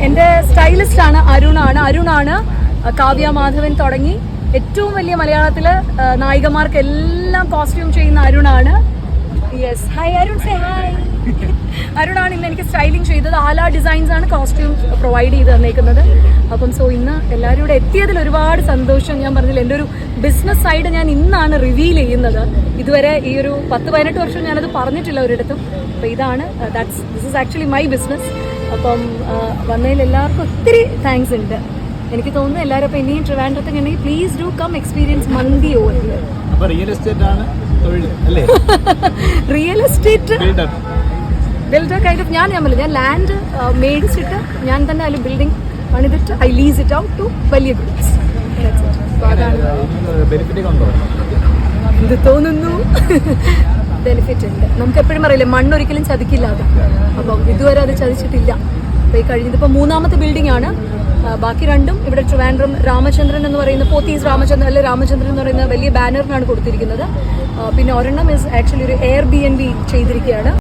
എൻ്റെ സ്റ്റൈലിസ്റ്റാണ് അരുണാണ് കാവ്യ മാധവൻ തുടങ്ങി ഏറ്റവും വലിയ മലയാളത്തിലെ നായികമാർക്കെല്ലാം കോസ്റ്റ്യൂം ചെയ്യുന്ന അരുണാണ്. Yes, hi Arun, say hi. അരുണാണ് ഇന്ന് എനിക്ക് സ്റ്റൈലിംഗ് ചെയ്തത്. ആല ഡിസൈൻസ് ആണ് കോസ്റ്റ്യൂം പ്രൊവൈഡ് ചെയ്ത് തന്നേക്കുന്നത്. അപ്പം ഇന്ന് എല്ലാവരും ഇവിടെ എത്തിയതിൽ ഒരുപാട് സന്തോഷം. ഞാൻ പറഞ്ഞില്ല, എൻ്റെ ഒരു ബിസിനസ് സൈഡ് ഞാൻ ഇന്നാണ് റിവീൽ ചെയ്യുന്നത്. ഇതുവരെ ഈ ഒരു 10-18 വർഷം ഞാനത് പറഞ്ഞിട്ടില്ല ഒരിടത്തും. അപ്പോൾ ഇതാണ് this is actually my business. അപ്പം വന്നതിൽ എല്ലാവർക്കും ഒത്തിരി താങ്ക്സ് ഉണ്ട്. എനിക്ക് തോന്നുന്നു എല്ലാവരും അപ്പോൾ ഇനിയും ട്രിവാൻഡ്രത്ത് ഉണ്ടെങ്കിൽ പ്ലീസ് ഡു കം എക്സ്പീരിയൻസ് മന്തി ഓവർ ഹിയർ. റിയൽ എസ്റ്റേറ്റ് ആണ് അല്ലേ? Real estate builder kind of. ഞാൻ ലാൻഡ് മേടിച്ചിട്ട് ഞാൻ തന്നെ അതിൽ ബിൽഡിംഗ് പണിതിട്ട് I lease it out to വലിയ ഗ്രൂപ്പ്സ്. ഇത് തോന്നുന്നു ബെനിഫിറ്റ് ഉണ്ട്. നമുക്ക് എപ്പോഴും പറയില്ലേ, മണ്ണൊരിക്കലും ചതിക്കില്ലാതെ. അപ്പം ഇതുവരെ അത് ചതിച്ചിട്ടില്ല. അപ്പോൾ ഈ കഴിഞ്ഞതിപ്പോൾ 3ാമത്തെ ബിൽഡിംഗ് ആണ്. ബാക്കി 2ഉം ഇവിടെ ട്രിവാൻഡ്രം രാമചന്ദ്രൻ എന്ന് പറയുന്ന പോത്തീസ് രാമചന്ദ്രൻ എന്ന് പറയുന്ന വലിയ ബാനറിനാണ് കൊടുത്തിരിക്കുന്നത്. പിന്നെ ഒരെണ്ണം ആക്ച്വലി ഒരു Airbnb ചെയ്തിരിക്കുകയാണ്.